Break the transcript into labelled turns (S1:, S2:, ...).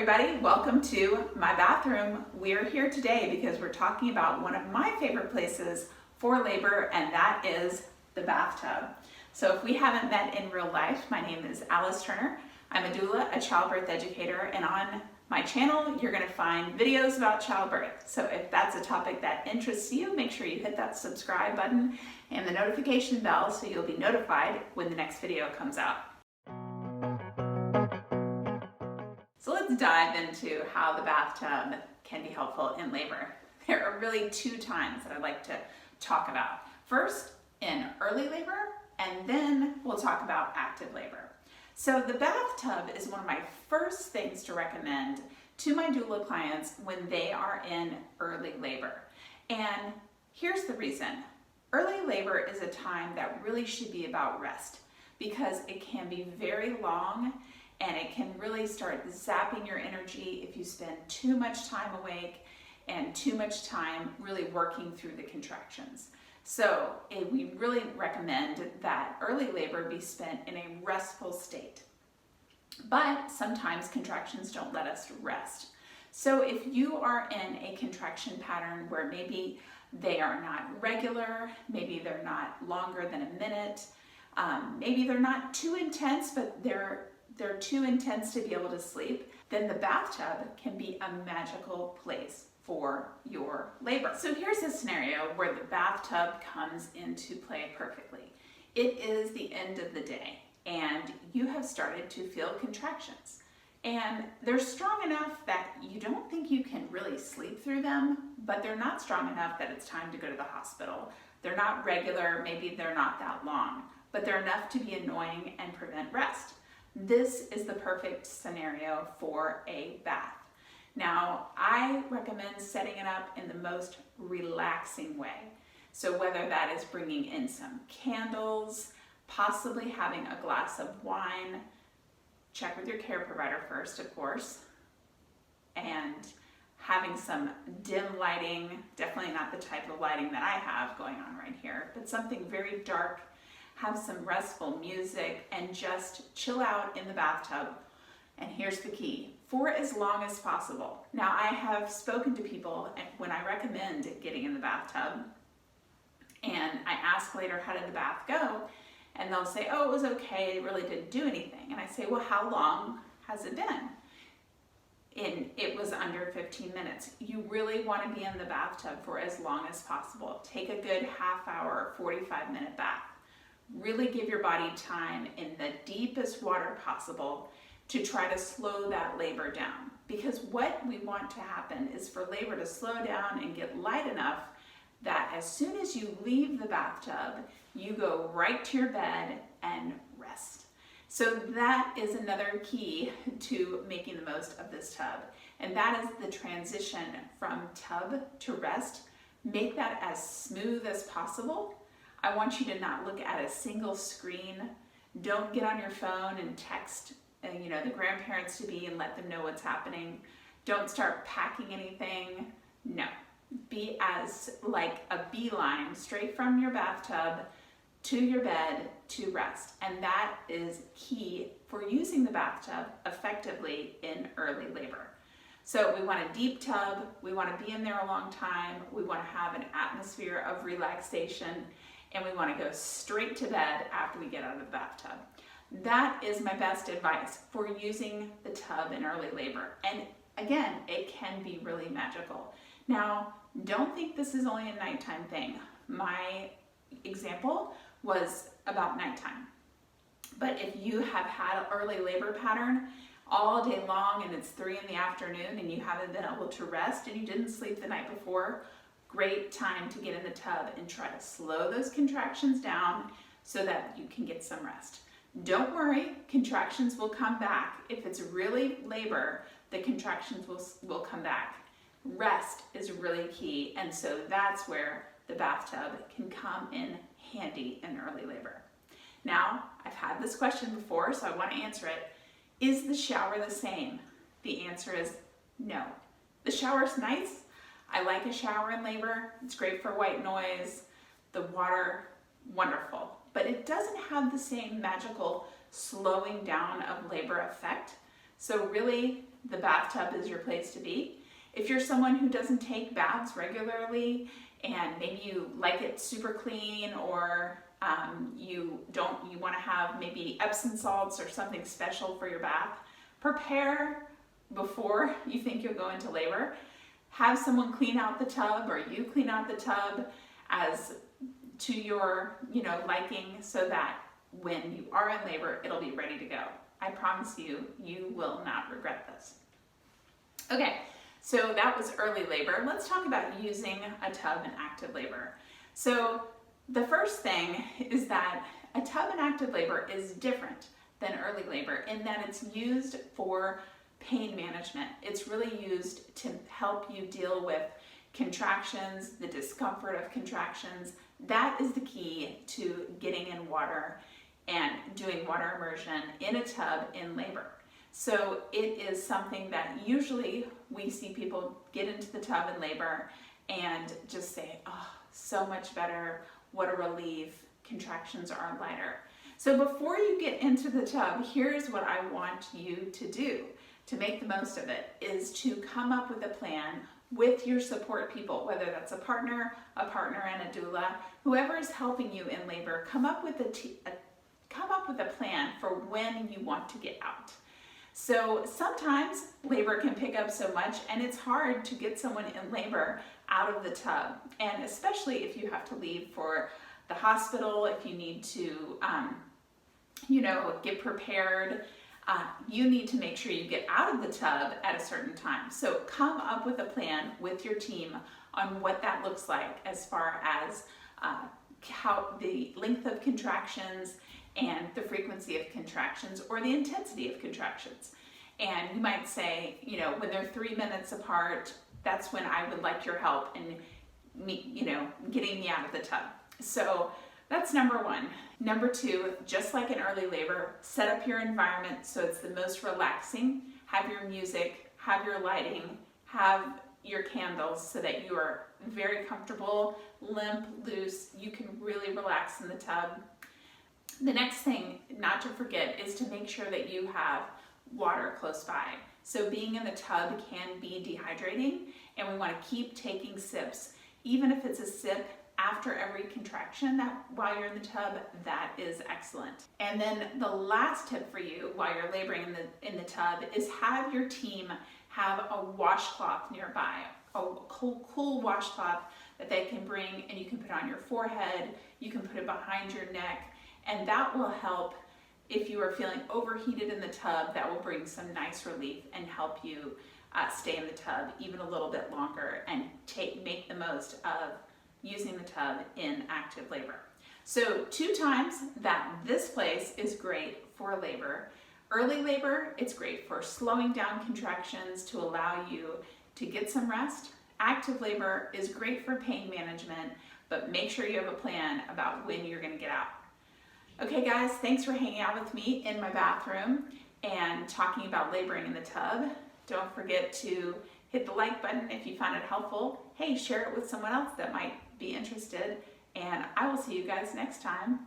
S1: everybody, welcome to my bathroom. We're here today because we're talking about one of my favorite places for labor, and that is the bathtub. So if we haven't met in real life, my name is Alice Turner. I'm a doula, a childbirth educator, and on my channel you're going to find videos about childbirth. So if that's a topic that interests you, make sure you hit that subscribe button and the notification bell so you'll be notified when the next video comes out. So let's dive into how the bathtub can be helpful in labor. There are really two times that I'd like to talk about. First, in early labor, and then we'll talk about active labor. So the bathtub is one of my first things to recommend to my doula clients when they are in early labor. And here's the reason. Early labor is a time that really should be about rest because it can be very long and it can really start zapping your energy if you spend too much time awake and too much time really working through the contractions. So we really recommend that early labor be spent in a restful state. But sometimes contractions don't let us rest. So if you are in a contraction pattern where maybe they are not regular, maybe they're not longer than a minute, maybe they're not too intense, but they're too intense to be able to sleep, then the bathtub can be a magical place for your labor. So here's a scenario where the bathtub comes into play perfectly. It is the end of the day and you have started to feel contractions. And they're strong enough that you don't think you can really sleep through them, but they're not strong enough that it's time to go to the hospital. They're not regular, maybe they're not that long, but they're enough to be annoying and prevent rest. This is the perfect scenario for a bath. Now, I recommend setting it up in the most relaxing way. So whether that is bringing in some candles, possibly having a glass of wine, check with your care provider first, of course, and having some dim lighting, definitely not the type of lighting that I have going on right here, but something very dark. Have some restful music and just chill out in the bathtub. And here's the key, for as long as possible. Now I have spoken to people and when I recommend getting in the bathtub and I ask later, how did the bath go? And they'll say, oh, it was okay, it really didn't do anything. And I say, well, how long has it been? And it was under 15 minutes. You really want to be in the bathtub for as long as possible. Take a good half hour, 45-minute bath. Really give your body time in the deepest water possible to try to slow that labor down. Because what we want to happen is for labor to slow down and get light enough that as soon as you leave the bathtub, you go right to your bed and rest. So that is another key to making the most of this tub. And that is the transition from tub to rest. Make that as smooth as possible. I want you to not look at a single screen. Don't get on your phone and text the grandparents to be and let them know what's happening. Don't start packing anything. No. Be as like a beeline straight from your bathtub to your bed to rest. And that is key for using the bathtub effectively in early labor. So we want a deep tub. We want to be in there a long time. We want to have an atmosphere of relaxation. And we want to go straight to bed after we get out of the bathtub. That is my best advice for using the tub in early labor. And again, it can be really magical. Now, don't think this is only a nighttime thing. My example was about nighttime. But if you have had an early labor pattern all day long and it's 3 in the afternoon and you haven't been able to rest and you didn't sleep the night before, great time to get in the tub and try to slow those contractions down so that you can get some rest. Don't worry, contractions will come back. If it's really labor, the contractions will come back. Rest is really key, and so that's where the bathtub can come in handy in early labor. Now, I've had this question before, so I want to answer it. Is the shower the same? The answer is no. The shower's nice. I like a shower in labor. It's great for white noise. The water, wonderful. But it doesn't have the same magical slowing down of labor effect. So really, the bathtub is your place to be. If you're someone who doesn't take baths regularly and maybe you like it super clean, or you want to have maybe Epsom salts or something special for your bath, prepare before you think you'll go into labor. Have someone clean out the tub, or you clean out the tub as to your liking, so that when you are in labor, it'll be ready to go. I promise you, you will not regret this. Okay, so that was early labor. Let's talk about using a tub in active labor. So the first thing is that a tub in active labor is different than early labor in that it's used for pain management. It's really used to help you deal with contractions, the discomfort of contractions. That is the key to getting in water and doing water immersion in a tub in labor. So it is something that usually we see people get into the tub in labor and just say, oh, so much better, what a relief, contractions are lighter. So before you get into the tub, here's what I want you to do to make the most of it, is to come up with a plan with your support people, whether that's a partner and a doula, whoever is helping you in labor. Come up with a plan for when you want to get out. So sometimes labor can pick up so much, and it's hard to get someone in labor out of the tub, and especially if you have to leave for the hospital, if you need to get prepared. You need to make sure you get out of the tub at a certain time. So come up with a plan with your team on what that looks like, as far as how the length of contractions and the frequency of contractions, or the intensity of contractions. And you might say, when they're 3 minutes apart, that's when I would like your help in getting me out of the tub. So that's number one. Number two, just like in early labor, set up your environment so it's the most relaxing. Have your music, have your lighting, have your candles, so that you are very comfortable, limp, loose. You can really relax in the tub. The next thing not to forget is to make sure that you have water close by. So being in the tub can be dehydrating, and we want to keep taking sips. Even if it's a sip after every contraction, that while you're in the tub, that is excellent. And then the last tip for you while you're laboring in the tub is have your team have a washcloth nearby, a cool washcloth that they can bring, and you can put on your forehead, you can put it behind your neck, and that will help. If you are feeling overheated in the tub, that will bring some nice relief and help you stay in the tub even a little bit longer and make the most of using the tub in active labor. So 2 times that this place is great for labor. Early labor, it's great for slowing down contractions to allow you to get some rest. Active labor is great for pain management, but make sure you have a plan about when you're going to get out. Okay guys, thanks for hanging out with me in my bathroom and talking about laboring in the tub. Don't forget to hit the like button if you found it helpful. Hey, share it with someone else that might be interested, and I will see you guys next time.